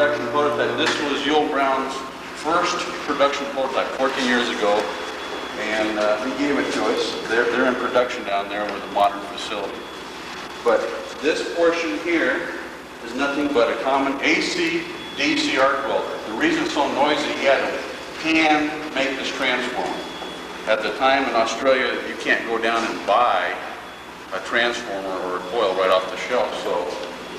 production prototype. This was Yul Brown's first production prototype 14 years ago, and he gave it to us. They're in production down there with a modern facility. But this portion here is nothing but a common AC DC arc welder. The reason it's so noisy, he had to hand make this transformer. At the time in Australia, you can't go down and buy a transformer or a coil right off the shelf, so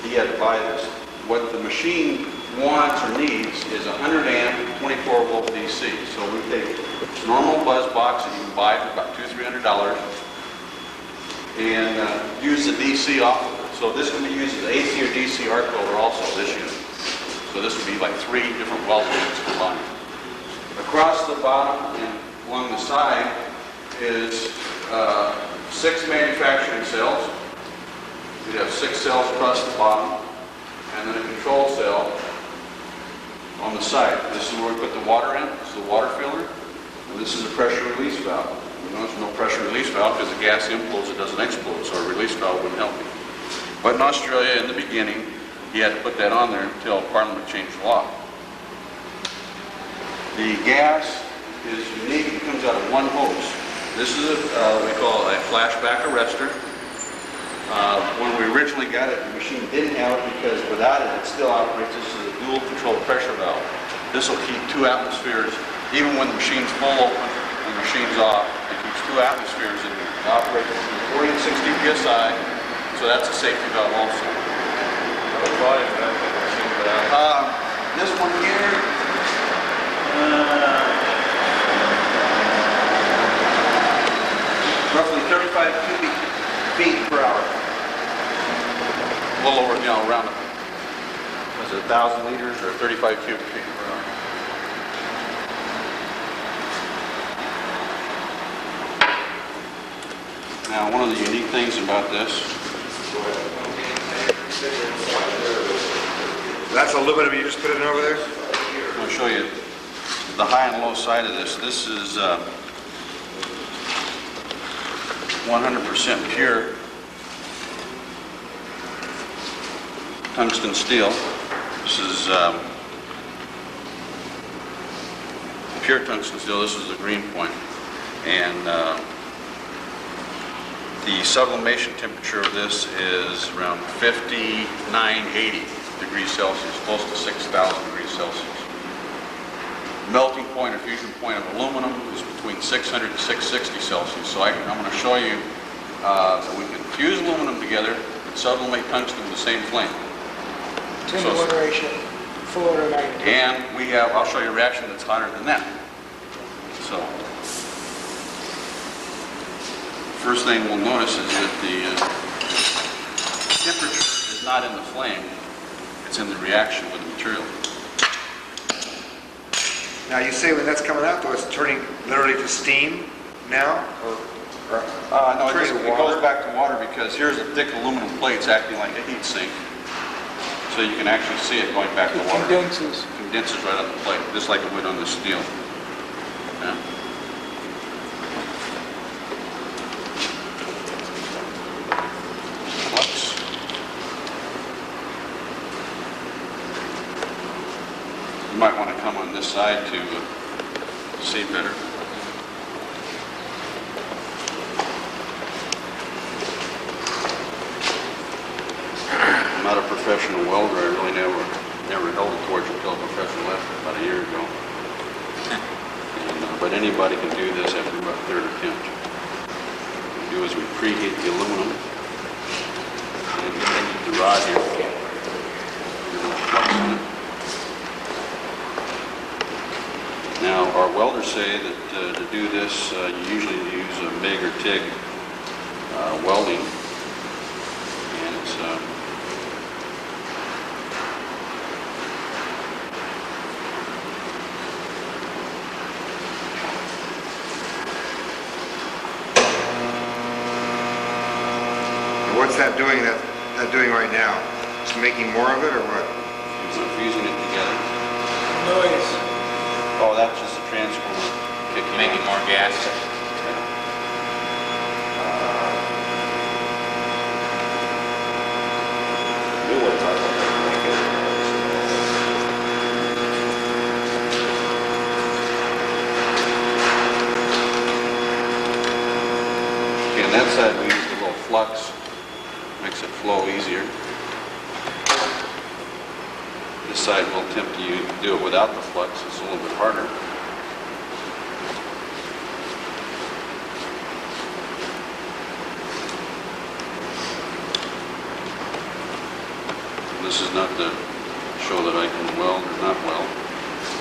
he had to buy this. What the machine wants or needs is a 100 amp, 24 volt DC. So we take a normal buzz box that you can buy for about $200–300 and use the DC off of it. So this can be used as AC or DC arc welder also, this unit. So this would be like 3 different weld units combined. Across the bottom and along the side is 6 manufacturing cells. We have 6 cells across the bottom, and then a control cell on the side. This is where we put the water in. This is the water filler, and this is a pressure release valve. You notice no pressure release valve because the gas implodes, it doesn't explode, so a release valve wouldn't help you. But in Australia, in the beginning, he had to put that on there until Parliament changed the law. The gas is unique. It comes out of one hose. This is what we call a flashback arrestor. When we originally got it, the machine didn't have it because without it, it still operates. This is a dual control pressure valve. This will keep 2 atmospheres, even when the machine's full open and the machine's off. It keeps 2 atmospheres in there. It operates between 40 and 60 psi, so that's a safety valve also. This one here, roughly 35 cubic feet per hour. A little over, around, was it 1,000 liters or 35 cubic feet per hour? Now, one of the unique things about this, that's aluminum, you just put it in over there? I'm going to show you the high and low side of this. This is 100% pure tungsten steel. This is pure tungsten steel. This is the green point. And the sublimation temperature of this is around 5980 degrees Celsius, close to 6,000 degrees Celsius. Melting point or fusion point of aluminum is between 600 and 660 Celsius. So I'm going to show you that we can fuse aluminum together and sublimate tungsten with the same flame. 10-to-1 ratio, full order of magnitude. And I'll show you a reaction that's hotter than that. So, first thing we'll notice is that the temperature is not in the flame, it's in the reaction with the material. Now you say when that's coming out though, it's turning literally to steam now? No, it goes back to water because here's a thick aluminum plate. It's acting like a heat sink. So you can actually see it going back to water. Condenses. Condenses right on the plate, just like it would on the steel. Yeah. Flux. You might want to come on this side to see better. I'm not a professional welder. I really never held a torch until a professional left about a year ago. But anybody can do this after about third attempt. What we do is we preheat the aluminum and the rod here. Flux in it. Now, our welders say that to do this, you usually use a MIG or TIG welding, and it's What's that doing? That doing right now? It's making more of it, or what? it's fusing it together. Noise. Oh, that's just a transformer kicking Making on. more gas. side will attempt to do it without the flux. It's a little bit harder. This is not to show that I can weld or not weld.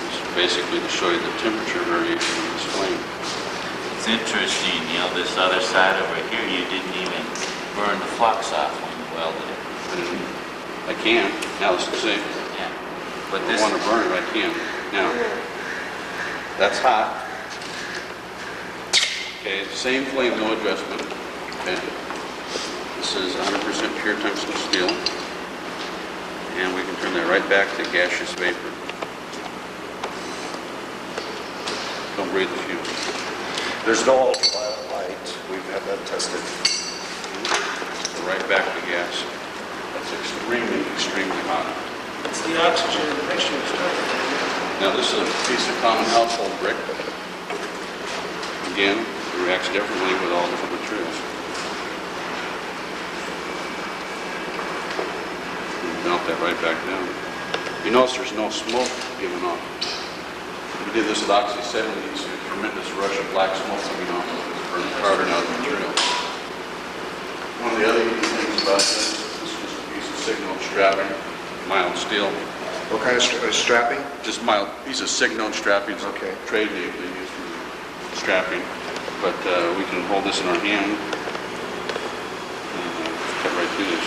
It's basically to show you the temperature variation of this flame. It's interesting, you know, this other side over here, you didn't even burn the flux off when you welded it. I can. Now let's see. Yeah. But If this, I want to burn it, I can. Now, that's hot. Okay, same flame, no adjustment. Okay. This is 100% pure tungsten steel. And we can turn that right back to gaseous vapor. Don't breathe the fumes. There's no ultraviolet light. We've had that tested. Go right back to gas. That's extremely, extremely hot. It's the oxygen in the mixture that's starting. Now this is a piece of common household brick. Again, it reacts differently with all different materials. Melt that right back down. You notice there's no smoke giving off. We did this with oxy-70, you see a tremendous rush of black smoke coming off of it, burning carbon out of the material. One of the other neat things about this is just a piece of signal strapping, mild steel. What kind of strapping? Just mild piece of signal strapping. It's Okay. a trade name they use for strapping. But we can hold this in our hand and cut right through this.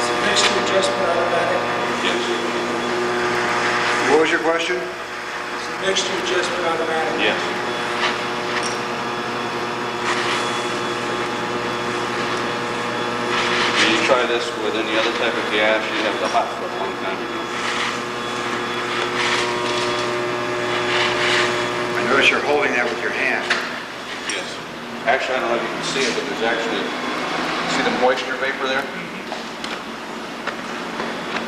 Adjustment automatic. Yes. What was your question? Is the mixture adjustment automatic? Yes. When you try this with any other type of gas, you have to hot for a long time ago. I notice you're holding that with your hand. Yes. Actually, I don't know if you can see it, but there's actually, see the moisture vapor there?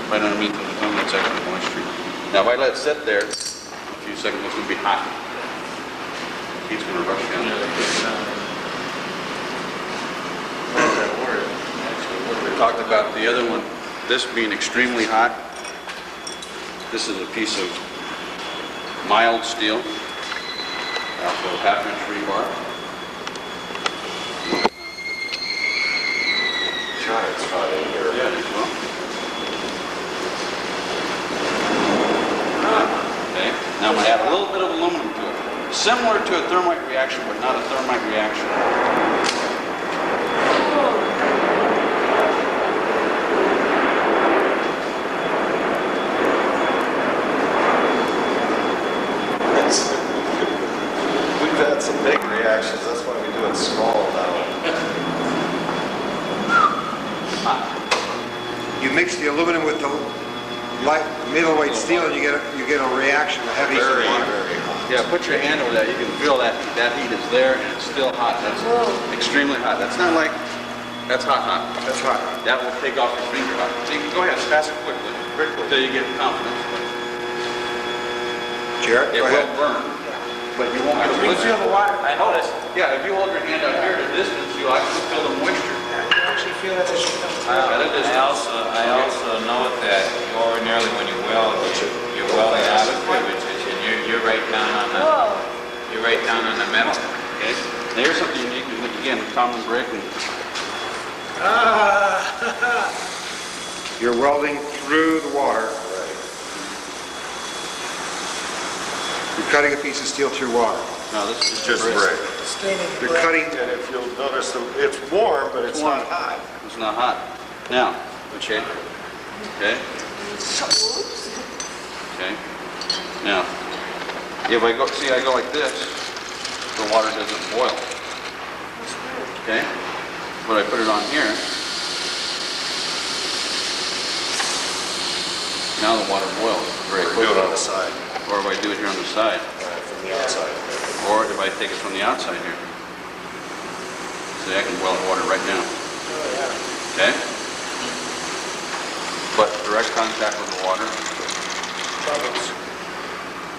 Right underneath the thumb, that's actually moisture. Now, if I let it sit there, in a few seconds, it's going to be hot. Heat's going to rush down. We talked about the other one, this being extremely hot. This is a piece of mild steel, also a half-inch rebar. Giant's hot in here. Yeah, it is well. Okay, now I'm going to add a little bit of aluminum to it. Similar to a thermite reaction, but not a thermite reaction. We've had some big reactions. That's why we do it small now. You mix the aluminum with the light middleweight steel, and you get a reaction, a heavy. Very, very hot. Yeah, put your hand over that. You can feel that heat is there, and it's still hot. That's extremely hot. That's not like, that's hot. That's hot. That will take off your finger. So you can go ahead, pass it quickly until you get confidence. Jared, It go will ahead. burn, but you won't be able to You feel the water. I noticed. Yeah, if you hold your hand out here at a distance, you'll actually feel the moisture. You actually feel that as you come through. At a distance. I also note that ordinarily when you weld, you're welding out of privileges, and you're right down on the, you're right down on the metal. Okay. Now here's something unique. Again, common brick. And You're welding through the water. You're cutting a piece of steel through water. no, this is Just brick. Staining the You're black. cutting. And if you'll notice, it's warm, but it's not hot. It's not hot. Now, okay. Okay. Okay. Now, if I go, see, I go like this, the water doesn't boil. Okay. But I put it on here. Now the water boils very Or do quickly. it on the side, Or if I do it here on the side. from the outside. Or if I take it from the outside here. See? say I can boil water right now, Oh, yeah. okay? But direct contact with the water, Bubbles.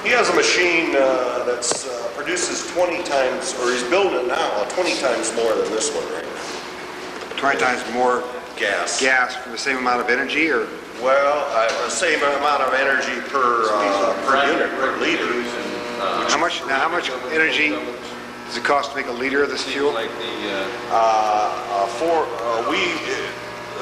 He has a machine that produces 20 times, or he's building it now, 20 times more than this one right now. 20 times more Gas. gas for the same amount of energy, or? Well, the same amount of energy per unit, per liter. How much energy does it cost to make a liter of this fuel? like the,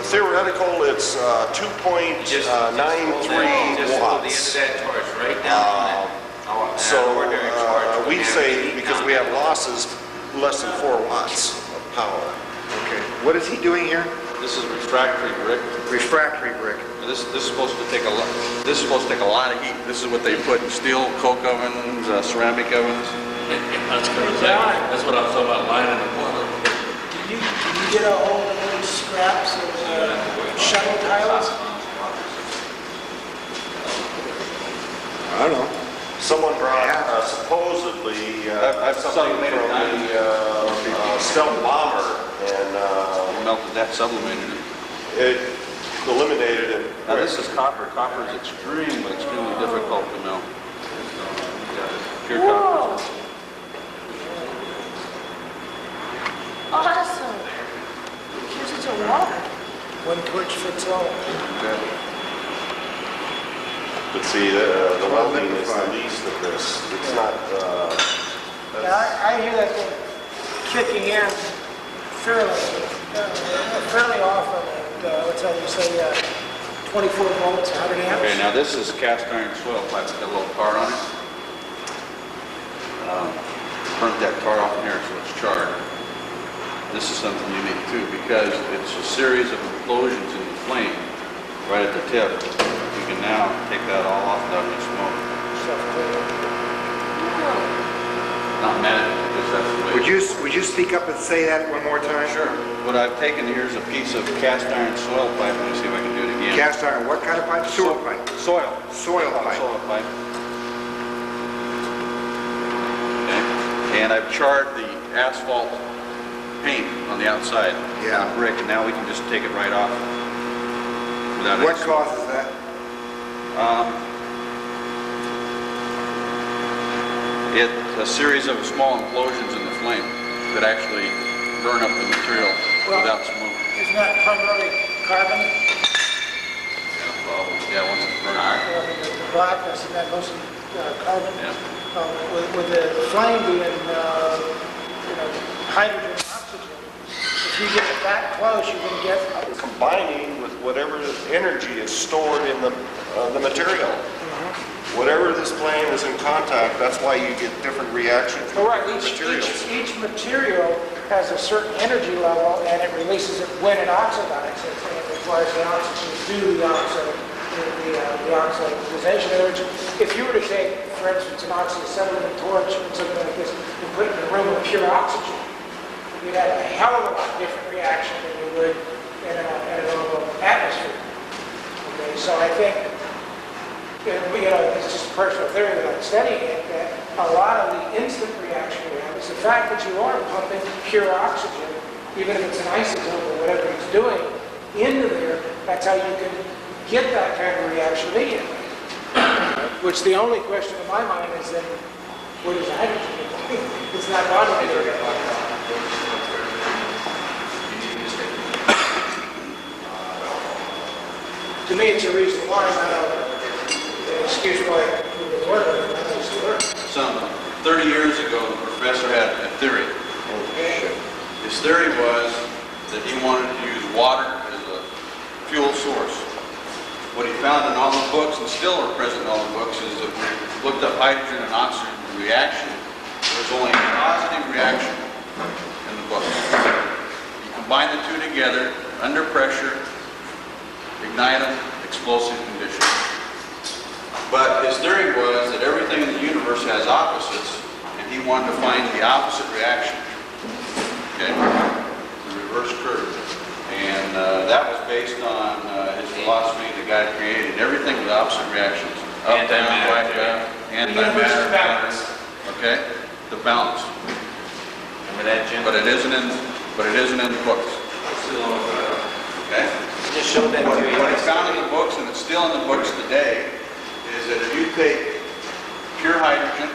Theoretical, it's 2.93 Just pull the end of watts. that torch right down on So that ordinary torch. we say, because we have losses, less than 4 watts of power. Okay. What is he doing here? this is refractory brick. Refractory brick. This is supposed to take a lot. This is supposed to take a lot of heat. This is what they put in steel, coke ovens, ceramic ovens. That's what I was talking about, lining the boiler. Did you get a hold of any scraps of shuttle tiles? I don't know. Someone brought supposedly I've something sublimated from the stealth bomber, and Melted that, sublimated it. it eliminated it. Now this is copper. Copper is extremely difficult to melt. Pure Whoa! copper. Awesome! Here's it to water. One torch fits all. But see, the welding is the least of this. It's not. Yeah, I hear that thing kicking in fairly often. And what's that you say? 24 volts, 100 amps. Okay, now this is cast iron soil pipe with a little tar on it. Burnt that tar off in here so it's charred. This is something unique too because it's a series of explosions in the flame right at the tip. You can now take that all off without any smoke. Not mad, because that's the way. Would you speak up and say that one more time? Sure. What I've taken here is a piece of cast iron soil pipe. Let me see if I can do it again. Cast iron, what kind of pipe? Sewer pipe. Soil. Soil pipe. Soil pipe. Okay. And I've charred the asphalt paint on the outside. Yeah. On the brick, and now we can just take it right off. Without any What smoke. causes that? It's a series of small implosions in the flame that actually burn up the material without smoke. Isn't that primarily carbon? Yeah, once it's burned. The blackness, and that mostly carbon? Yeah. With the flame being, hydrogen and oxygen, if you get it that close, you're going to get... Combining with whatever energy is stored in the material. Whatever this flame is in contact, that's why you get different reactions Oh, with right, materials. each material has a certain energy level, and it releases it when it oxidizes, and it requires the oxygen to do the oxidization. In other words, if you were to take, for instance, an oxyacetylene torch or something like this, and put it in a room of pure oxygen, you'd have a hell of a lot different reaction than you would in a normal atmosphere. Okay, so I think, it's just a personal theory that I'm studying it, that a lot of the instant reaction we have is the fact that you are pumping pure oxygen, even if it's an isotope or whatever it's doing, into there. That's how you can get that kind of reaction immediately. Which the only question in my mind is then, what is hydrogen? It's not modular. To me, it's a reason why, not an excuse why people learn it. Some 30 years ago, the professor had a theory. His theory was that he wanted to use water as a fuel source. What he found in all the books, and still are present in all the books, is that when he looked up hydrogen and oxygen reaction, there was only a positive reaction in the books. You combine the two together, under pressure, ignite them, explosive conditions. But his theory was that everything in the universe has opposites, and he wanted to find the opposite reaction. Okay? The reverse curve. And that was based on his philosophy that God created everything with opposite reactions. Up, down, right, down, antimatter, balance. Okay? The balance. Remember that, Jim? But it isn't in but it isn't in the books. Okay? Just show that What to you. I found in the books, and it's still in the books today, is that if you take pure hydrogen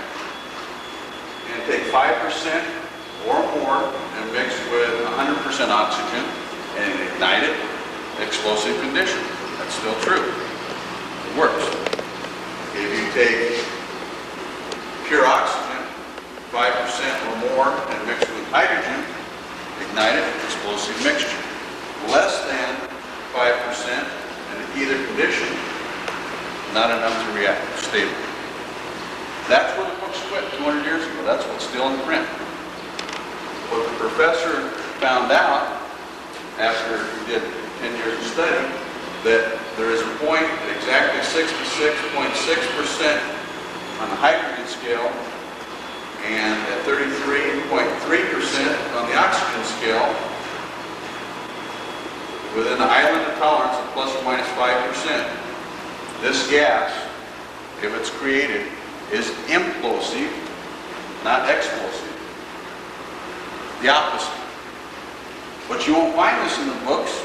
and take 5% or more and mix with 100% oxygen and ignite it, explosive condition. That's still true. It works. If you take pure oxygen, 5% or more, and mix with hydrogen, ignite it, explosive mixture. Less than 5% in either condition, not enough to react, stable. That's where the books quit 200 years ago. That's what's still in print. What the professor found out after he did 10 years of study, that there is a point at exactly 66.6% on the hydrogen scale and at 33.3% on the oxygen scale within the island of tolerance of plus or minus 5%. This gas, if it's created, is implosive, not explosive. The opposite. But you won't find this in the books.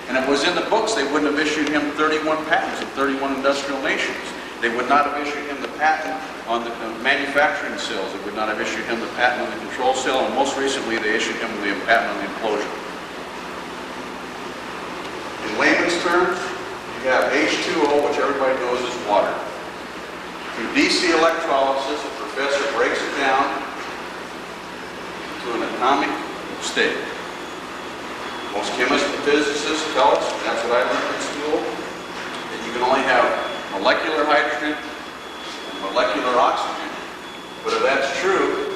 And if it was in the books, they wouldn't have issued him 31 patents in 31 industrial nations. They would not have issued him the patent on the manufacturing cells. They would not have issued him the patent on the control cell. And most recently, they issued him the patent on the implosion. In layman's terms, you have H2O, which everybody knows is water. Through DC electrolysis, the professor breaks it down to an atomic state. Most chemists and physicists tell us, and that's what I learned in school, that you can only have molecular hydrogen and molecular oxygen. But if that's true,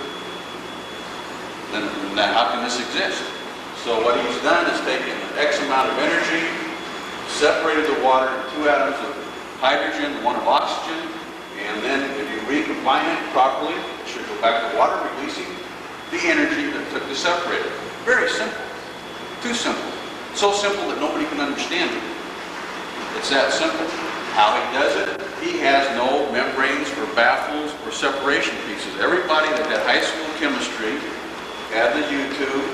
then how can this exist? So what he's done is taken X amount of energy, separated the water into 2 atoms of hydrogen and 1 of oxygen, and then if you recombine it properly, it should go back to water, releasing the energy that took to separate it. Very simple. Too simple. So simple that nobody can understand it. It's that simple. How he does it, he has no membranes or baffles or separation pieces. Everybody that had high school chemistry had the U-tube,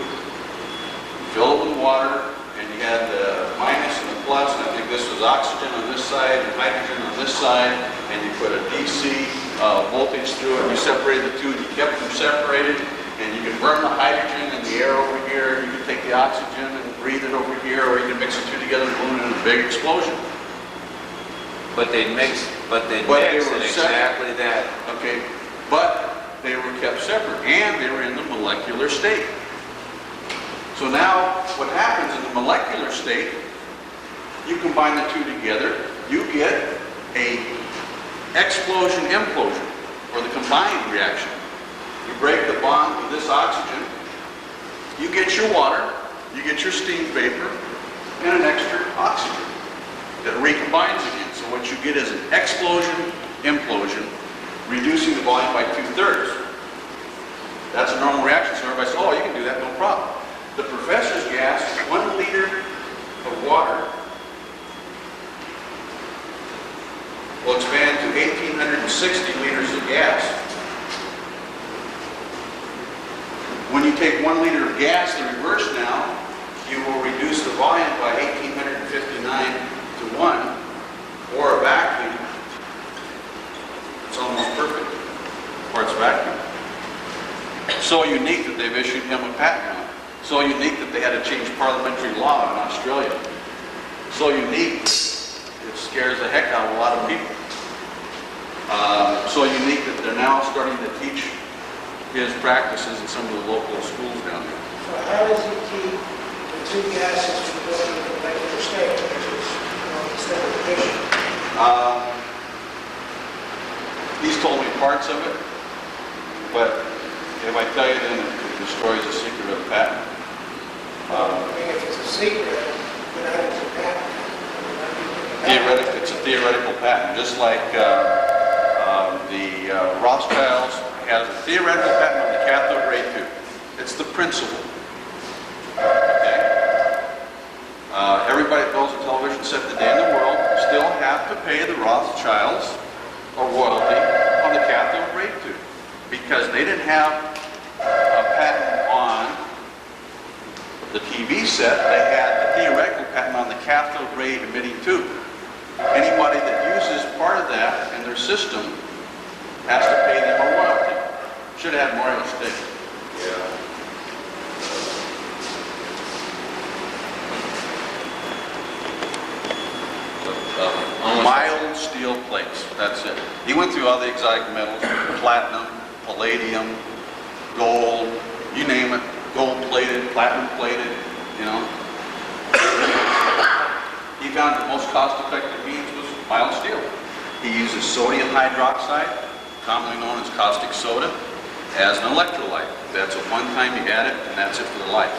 fill it with water, and you had the minus and the plus, and I think this was oxygen on this side and hydrogen on this side, and you put a DC voltage through it, and you separated the two, and you kept them separated, and you can burn the hydrogen in the air over here, you can take the oxygen and breathe it over here, or you can mix the two together and blow it in a big explosion. But they mix it exactly that. Okay, but they were kept separate, and they were in the molecular state. So now, what happens in the molecular state, you combine the two together, you get a explosion-implosion, or the combined reaction. You break the bond with this oxygen, you get your water, you get your steam vapor, and an extra oxygen that recombines again. So what you get is an explosion-implosion, reducing the volume by 2/3. That's a normal reaction, so everybody says, oh, you can do that, no problem. The professor's gas, 1 liter of water will expand to 1,860 liters of gas. When you take 1 liter of gas, the reverse now, you will reduce the volume by 1,859 to 1, or a vacuum. It's almost perfect, or it's vacuum. So unique that they've issued him a patent on it. So unique that they had to change parliamentary law in Australia. So unique, it scares the heck out of a lot of people. So unique that they're now starting to teach his practices in some of the local schools down there. So how does he keep the two gases from going into the regular state, which is instead of fission? He's told me parts of it, but if I tell you, then it destroys the secret of the patent. I mean, if it's a secret, then how does it happen? It's a theoretical patent, just like the Rothschilds has a theoretical patent on the cathode ray tube. It's the principle. Okay? Everybody that goes to television set the day in the world still have to pay the Rothschilds a royalty on the cathode ray tube because they didn't have a patent on the TV set, they had the theoretical patent on the cathode ray emitting tube. Anybody that uses part of that in their system has to pay them a royalty. Should have had more of a stake. Mild steel plates, that's it. He went through all the exotic metals, platinum, palladium, gold, you name it, gold plated, platinum plated, you know. He found the most cost-effective means was mild steel. He uses sodium hydroxide, commonly known as caustic soda, as an electrolyte. That's a one-time you add it, and that's it for the life.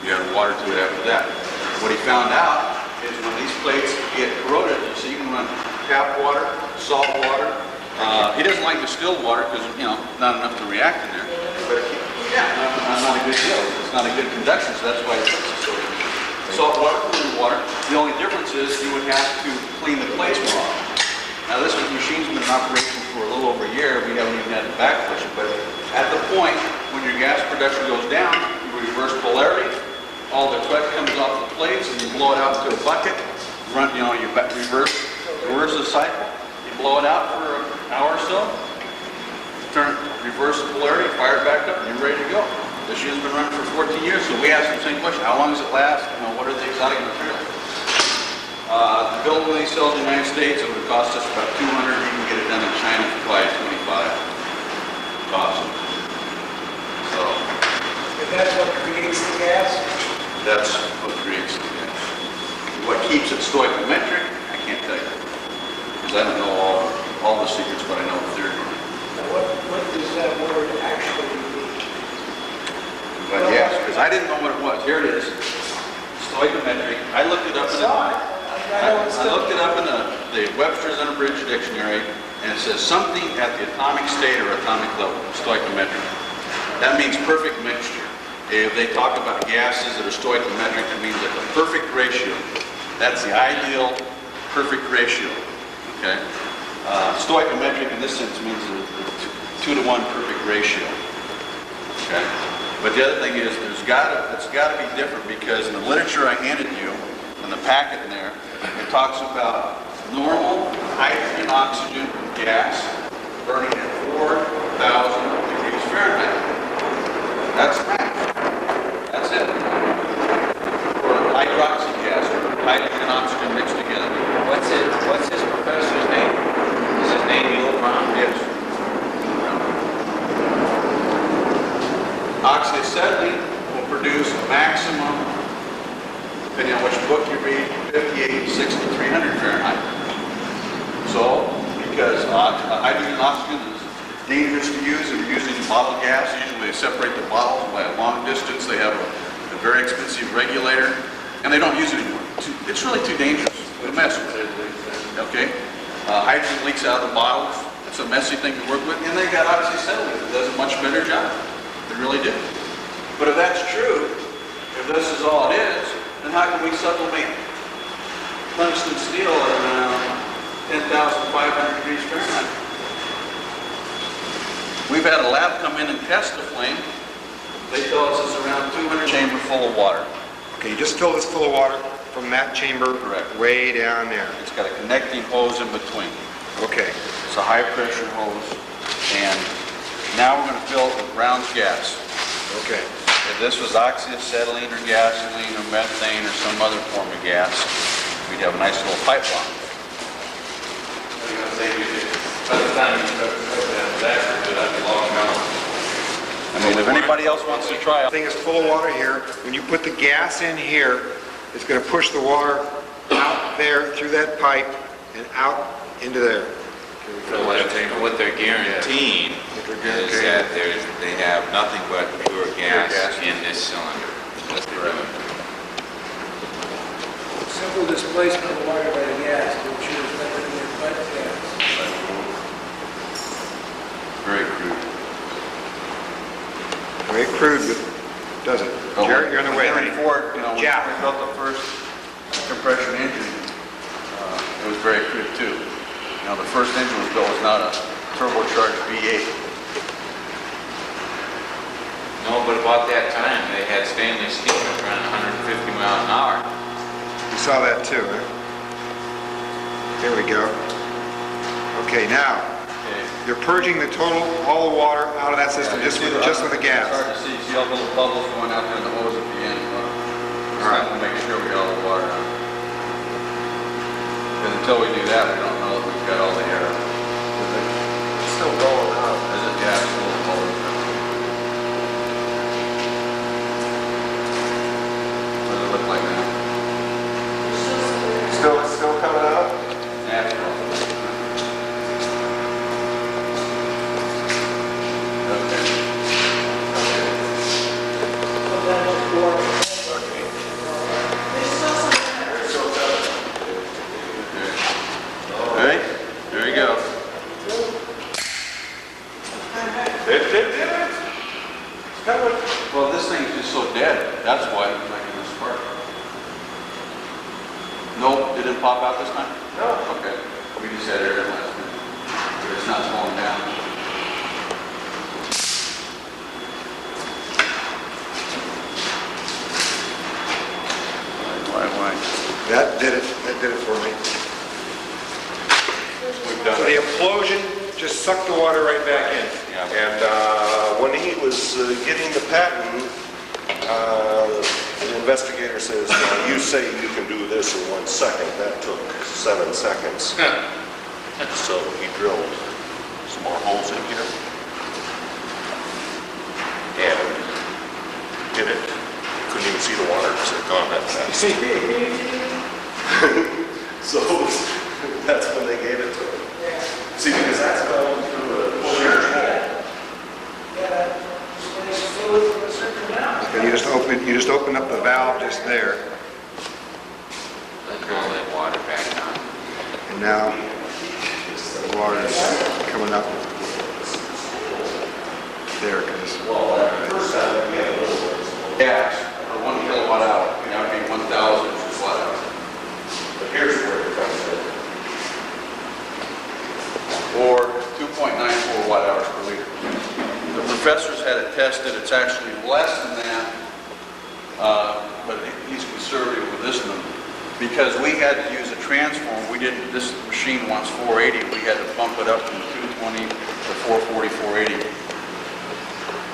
You add water to it after that. What he found out is when these plates get corroded, so you can run tap water, salt water. He doesn't like distilled water because, you know, not enough to react in there. But that's not a good deal. It's not a good conduction, so that's why it's sodium. Salt water, clean water. The only difference is you would have to clean the plates more often. Now this machine's been in operation for a little over a year. We haven't even had to back push it. But at the point when your gas production goes down, you reverse polarity. All the sweat comes off the plates and you blow it out into a bucket. Run, you know, you reverse the cycle. You blow it out for an hour or so. Reverse the polarity, fire it back up, and you're ready to go. This machine's been running for 14 years, so we ask the same question: how long does it last? You know, what are the exotic materials? The build one of these cells in the United States, it would cost us about $200. You can get it done in China for probably $25. Cost. So. And that's what creates the gas? That's what creates the gas. What keeps it stoichiometric, I can't tell you. Because I don't know all the secrets, but I know the theory. Now what does that word actually mean? But yes, because I didn't know what it was. Here it is. Stoichiometric. I looked it up in I looked it up in the Webster's Unabridged Dictionary, and it says something at the atomic state or atomic level, stoichiometric. That means perfect mixture. If they talk about gases that are stoichiometric, it means at the perfect ratio. That's the ideal perfect ratio. Okay? Stoichiometric in this sense means the 2-to-1 perfect ratio. Okay? But the other thing is, it's got to be different, because in the literature I handed you, in the packet in there, it talks about normal hydrogen oxygen gas burning at 4,000 degrees Fahrenheit. That's max. That's it. For hydroxy gas, hydrogen and oxygen mixed together. What's his professor's name? Is his name Neil Brown? Yes. Oxyacetylene will produce a maximum, depending on which book you read, 58, 60, 300 Fahrenheit. So, because hydrogen and oxygen is dangerous to use if you're using bottle gas, usually they separate the bottles by a long distance. They have a very expensive regulator, and they don't use it anymore. It's really too dangerous to mess with it. Okay? Hydrogen leaks out of the bottles. It's a messy thing to work with, and they got oxyacetylene that does a much better job. They really do. But if that's true, if this is all it is, then how can we sublimate tungsten steel at around 10,500 degrees Fahrenheit? We've had a lab come in and test the flame. They tell us it's around 200 chamber full of water. Okay, you just fill this full of water from that chamber. Correct. Way down there. It's got a connecting hose in between. Okay. It's a high pressure hose, and now we're going to fill it with Brown's gas. Okay. If this was oxyacetylene or gasoline or methane or some other form of gas, we'd have a nice little pipe bomb. By the time you start that, that'd be long gone. I mean, if anybody else wants to try The it. thing is full of water here. When you put the gas in here, it's going to push the water out there through that pipe and out into there. What they're guaranteeing is that they have nothing but pure gas in this cylinder. That's the reason. Simple displacement of water by the gas to ensure there's nothing in but gas. Very crude. Very crude, but does it? Jared, you're on the way. Henry Ford, you know, when Jack. we built the first compression engine, it was very crude too. You know, the first engine was built was not a turbocharged V8. No, but about that time, they had stainless steel around miles an hour. You saw that too, huh? There we go. Okay, now, Okay. you're purging the total, all the water out of that system just with the gas. It's hard to see. See all the little bubbles going out there in the hose at the end. It's All right. time to make sure we got all the water out. Because until we do that, we don't know if we've got all the air out. It's still going out. Is it gas a little bubbles? What does it look like now? It's still coming out? Natural. Okay. Ready? There you go. It did it? Well, this thing's just so dead. That's why it's making this spark. Nope, didn't pop out this time? No. Okay. We just had air in last minute. But it's not slowing down. Why? That did it for me. We've So done the it. implosion just sucked the water right back in. Yeah. And when he was getting the patent, the investigator says, "Now, you say you can do this in 1 second. That took 7 seconds." So he drilled some more holes in here and did it. Couldn't even see the water because it had gone that fast. So that's when they gave it to him. See, because that's going through a hole. And you just open up the valve just there, Let all that water back down. and now the water is coming up. There it goes. Gas for 1 kilowatt hour. That would be 1,000 watt hours. But here's where it comes in. Or 2.94 watt hours per liter. The professors had it tested. It's actually less than that, but he's conservative with this number. Because we had to use a transformer, this machine wants 480, we had to bump it up from 220 to 440, 480.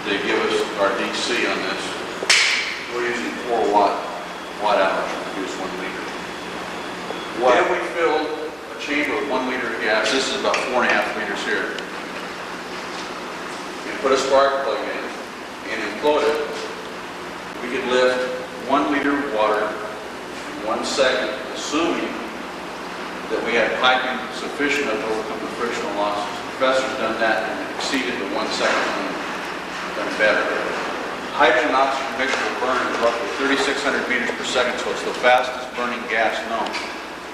They give us our DC on this. We're using 4 watt hours to produce 1 liter. Then we filled a chamber with 1 liter of gas. This is about 4.5 liters here. And put a spark plug in and implode it. We could lift 1 liter of water in 1 second, assuming that we had piping sufficient enough to overcome the frictional losses. The professor's done that and exceeded the 1 second limit. Done better. Hydrogen oxygen mixture will burn at roughly 3,600 meters per second, so it's the fastest burning gas known.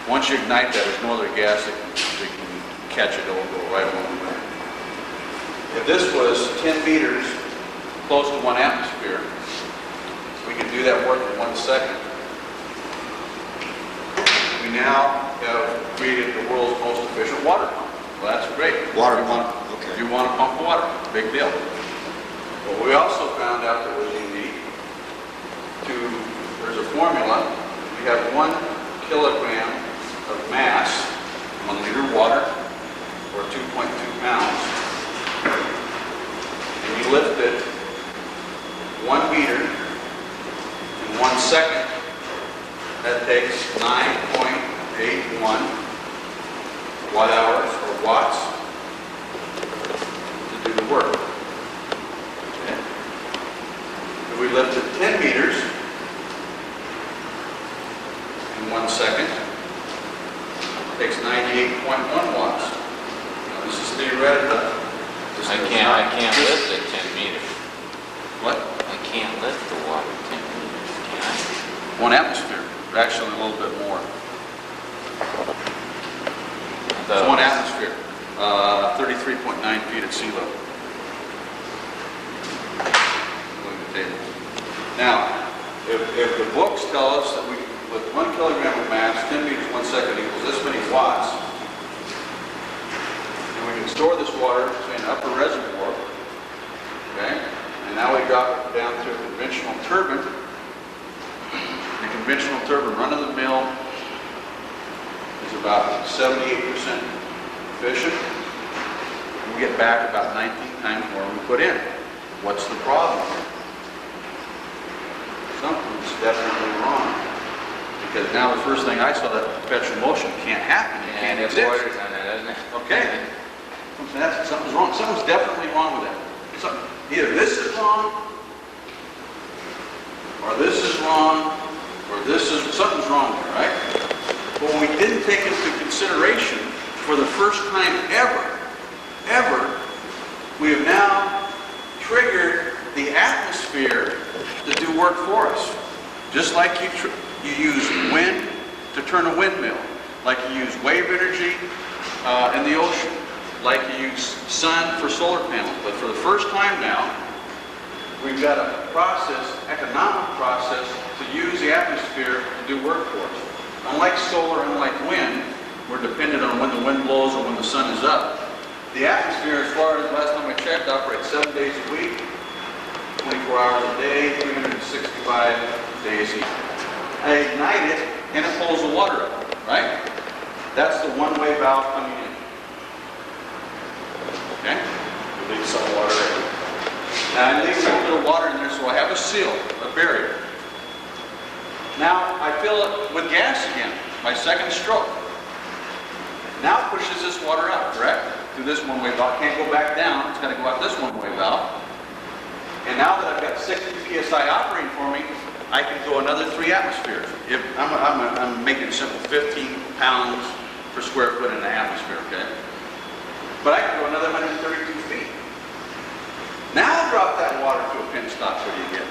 Once you ignite that, there's no other gas that can catch it. It will go right along the way. If this was 10 meters, close to 1 atmosphere, we could do that work in 1 second. We now have created the world's most efficient water pump. Well, that's great. Water You pump, want- okay. You want to pump water, big deal. But we also found out that was unique there's a formula. We have 1 kilogram of mass, 1 liter of water, or 2.2 pounds. And you lift it 1 meter in 1 second. That takes 9.81 watt hours or watts to do the work. Okay. If we lift it 10 meters in 1 second, it takes 98.1 watts. Now, this is theoretical. This I is can't not- lift it 10 meters. What? I can't lift the water 10 meters, can I? 1 atmosphere. Actually, a little bit more. It's 1 atmosphere. 33.9 feet at sea level. Look at the table. Now, if the books tell us that we, with 1 kilogram of mass, 10 meters 1 second equals this many watts, and we can store this water in an upper reservoir, okay? And now we drop it down to a conventional turbine. You can conventional turbine run-of-the-mill is about 78% efficient. We get back about 19 times more than we put in. What's the problem? Something's definitely wrong. Because now the first thing I saw, that perpetual motion can't happen. It can't And it exist. borders on that, doesn't it? Okay. Something's wrong. Something's definitely wrong with that. Either this is wrong, or this is wrong, or something's wrong there, right? But what we didn't take into consideration, for the first time ever, we have now triggered the atmosphere to do work for us. Just like you use wind to turn a windmill, like you use wave energy in the ocean, like you use sun for solar panels. But for the first time now, we've got a economic process to use the atmosphere to do work for us. Unlike solar, unlike wind, we're dependent on when the wind blows or when the sun is up. The atmosphere, as far as last time I checked, operates 7 days a week, 24 hours a day, 365 days a year. I ignite it and it pulls the water up, right? That's the one-way valve coming in. Okay? Leave some water in. Now I leave a little bit of water in there, so I have a seal, a barrier. Now I fill it with gas again, my second stroke. Now it pushes this water out, correct? Through this one-way valve. Can't go back down, it's got to go out this one-way valve. And now that I've got 60 psi operating for me, I can go another 3 atmospheres. If I'm making simple, 15 pounds per square foot in the atmosphere, okay? But I can go another 132 feet. Now drop that water to a pin stop, what do you get?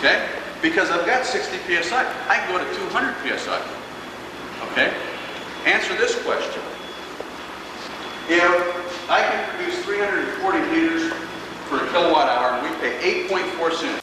Okay? Because I've got 60 psi. I can go to 200 psi. Okay? Answer this question. If I can produce 340 liters per kilowatt hour and we pay 8.4 cents,